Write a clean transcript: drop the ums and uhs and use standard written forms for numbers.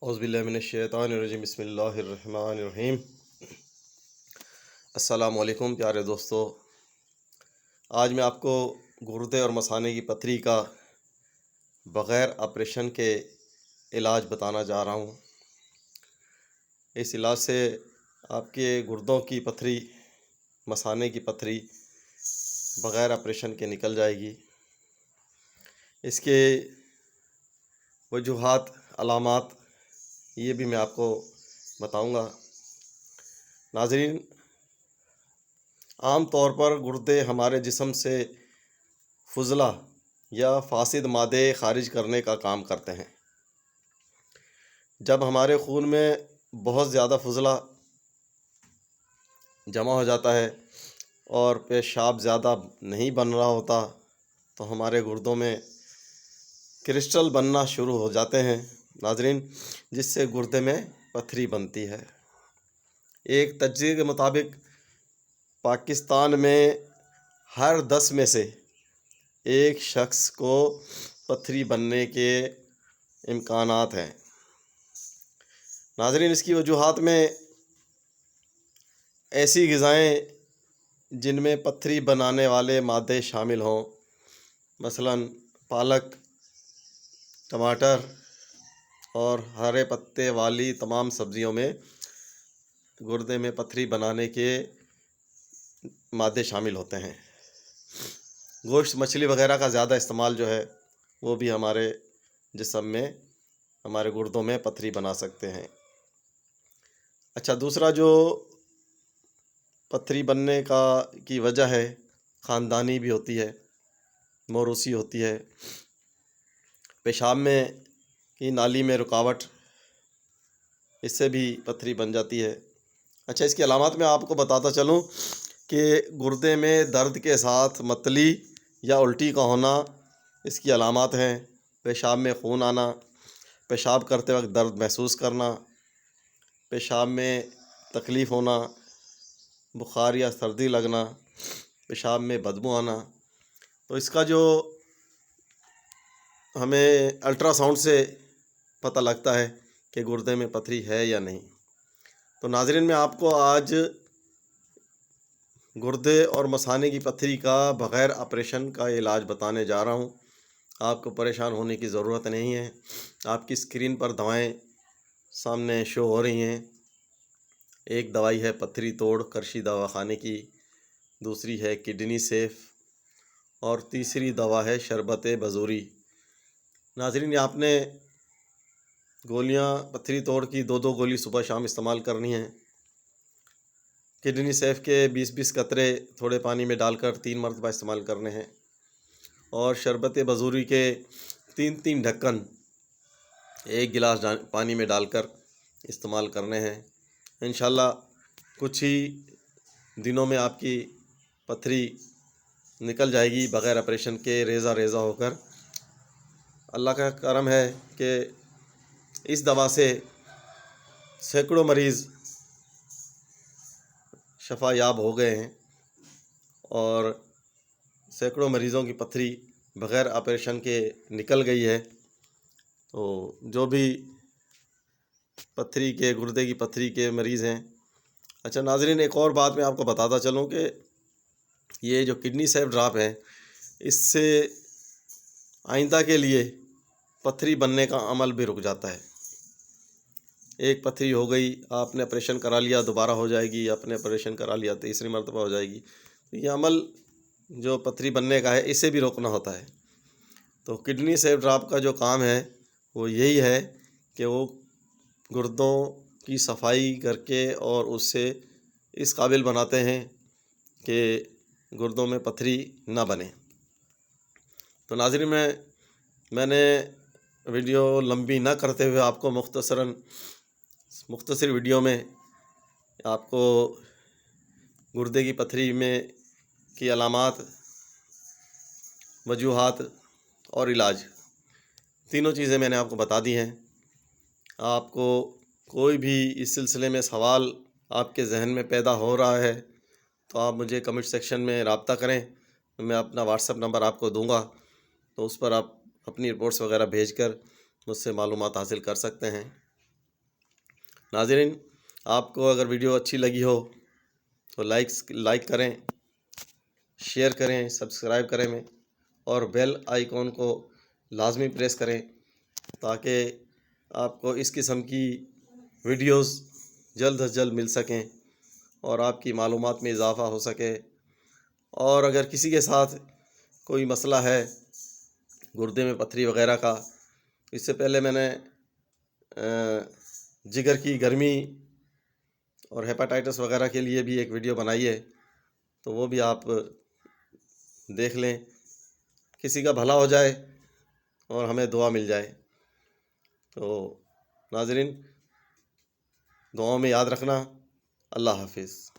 اعوذ باللہ من الشیطان الرجیم، بسم اللہ الرحمن الرحیم۔ السلام علیکم پیارے دوستو، آج میں آپ کو گردے اور مثانے کی پتھری کا بغیر آپریشن کے علاج بتانا جا رہا ہوں۔ اس علاج سے آپ کے گردوں کی پتھری، مثانے کی پتھری بغیر آپریشن کے نکل جائے گی۔ اس کے وجوہات، علامات یہ بھی میں آپ کو بتاؤں گا۔ ناظرین، عام طور پر گردے ہمارے جسم سے فضلہ یا فاسد مادے خارج کرنے کا کام کرتے ہیں۔ جب ہمارے خون میں بہت زیادہ فضلہ جمع ہو جاتا ہے اور پیشاب زیادہ نہیں بن رہا ہوتا تو ہمارے گردوں میں کرسٹل بننا شروع ہو جاتے ہیں ناظرین، جس سے گردے میں پتھری بنتی ہے۔ ایک تجزیے کے مطابق پاکستان میں ہر 10 میں سے ایک شخص کو پتھری بننے کے امکانات ہیں۔ ناظرین، اس کی وجوہات میں ایسی غذائیں جن میں پتھری بنانے والے مادے شامل ہوں، مثلاً پالک، ٹماٹر اور ہرے پتے والی تمام سبزیوں میں گردے میں پتھری بنانے کے مادے شامل ہوتے ہیں۔ گوشت، مچھلی وغیرہ کا زیادہ استعمال جو ہے وہ بھی ہمارے جسم میں، ہمارے گردوں میں پتھری بنا سکتے ہیں۔ اچھا، دوسرا جو پتھری بننے کی وجہ ہے، خاندانی بھی ہوتی ہے، موروثی ہوتی ہے۔ پیشاب میں کی نالی میں رکاوٹ، اس سے بھی پتھری بن جاتی ہے۔ اچھا، اس کی علامات میں آپ کو بتاتا چلوں کہ گردے میں درد کے ساتھ متلی یا الٹی کا ہونا اس کی علامات ہیں۔ پیشاب میں خون آنا، پیشاب کرتے وقت درد محسوس کرنا، پیشاب میں تکلیف ہونا، بخار یا سردی لگنا، پیشاب میں بدبو آنا۔ تو اس کا جو ہمیں الٹرا ساؤنڈ سے پتہ لگتا ہے کہ گردے میں پتھری ہے یا نہیں۔ تو ناظرین، میں آپ کو آج گردے اور مثانے کی پتھری کا بغیر آپریشن کا علاج بتانے جا رہا ہوں۔ آپ کو پریشان ہونے کی ضرورت نہیں ہے۔ آپ کی اسکرین پر دوائیں سامنے شو ہو رہی ہیں۔ ایک دوائی ہے پتھری توڑ کرشی دواخانے کی، دوسری ہے کڈنی سیف، اور تیسری دوا ہے شربت بزوری۔ ناظرین، آپ نے گولیاں پتھری توڑ کی 2 گولی صبح شام استعمال کرنی ہیں۔ کڈنی سیف کے 20 قطرے تھوڑے پانی میں ڈال کر 3 مرتبہ استعمال کرنے ہیں، اور شربت بزوری کے 3 ڈھکن 1 گلاس پانی میں ڈال کر استعمال کرنے ہیں۔ انشاءاللہ کچھ ہی دنوں میں آپ کی پتھری نکل جائے گی بغیر آپریشن کے، ریزہ ریزہ ہو کر۔ اللہ کا کرم ہے کہ اس دوا سے سینکڑوں مریض شفا یاب ہو گئے ہیں، اور سینکڑوں مریضوں کی پتھری بغیر آپریشن کے نکل گئی ہے۔ تو جو بھی گردے کی پتھری کے مریض ہیں۔ اچھا ناظرین، ایک اور بات میں آپ کو بتاتا چلوں کہ یہ جو کڈنی سیف ڈراپ ہے، اس سے آئندہ کے لیے پتھری بننے کا عمل بھی رک جاتا ہے۔ ایک پتھری ہو گئی، آپ نے آپریشن کرا لیا، دوبارہ ہو جائے گی، آپ نے آپریشن کرا لیا، تیسری مرتبہ ہو جائے گی۔ یہ عمل جو پتھری بننے کا ہے، اسے بھی روکنا ہوتا ہے۔ تو کڈنی سیف ڈراپ کا جو کام ہے وہ یہی ہے کہ وہ گردوں کی صفائی کر کے اور اس سے اس قابل بناتے ہیں کہ گردوں میں پتھری نہ بنے۔ تو ناظرین، میں نے ویڈیو لمبی نہ کرتے ہوئے آپ کو مختصر ویڈیو میں آپ کو گردے کی پتھری میں کی علامات، وجوہات اور علاج، تینوں چیزیں میں نے آپ کو بتا دی ہیں۔ آپ کو کوئی بھی اس سلسلے میں سوال آپ کے ذہن میں پیدا ہو رہا ہے تو آپ مجھے کمنٹ سیکشن میں رابطہ کریں۔ میں اپنا واٹس ایپ نمبر آپ کو دوں گا، تو اس پر آپ اپنی رپورٹس وغیرہ بھیج کر مجھ سے معلومات حاصل کر سکتے ہیں۔ ناظرین، آپ کو اگر ویڈیو اچھی لگی ہو تو لائک کریں، شیئر کریں، سبسکرائب کریں میں، اور بیل آئیکن کو لازمی پریس کریں تاکہ آپ کو اس قسم کی ویڈیوز جلد از جلد مل سکیں اور آپ کی معلومات میں اضافہ ہو سکے۔ اور اگر کسی کے ساتھ کوئی مسئلہ ہے گردے میں پتھری وغیرہ کا، اس سے پہلے میں نے جگر کی گرمی اور ہیپاٹائٹس وغیرہ کے لیے بھی ایک ویڈیو بنائی ہے، تو وہ بھی آپ دیکھ لیں، کسی کا بھلا ہو جائے اور ہمیں دعا مل جائے۔ تو ناظرین، دعاؤں میں یاد رکھنا۔ اللہ حافظ۔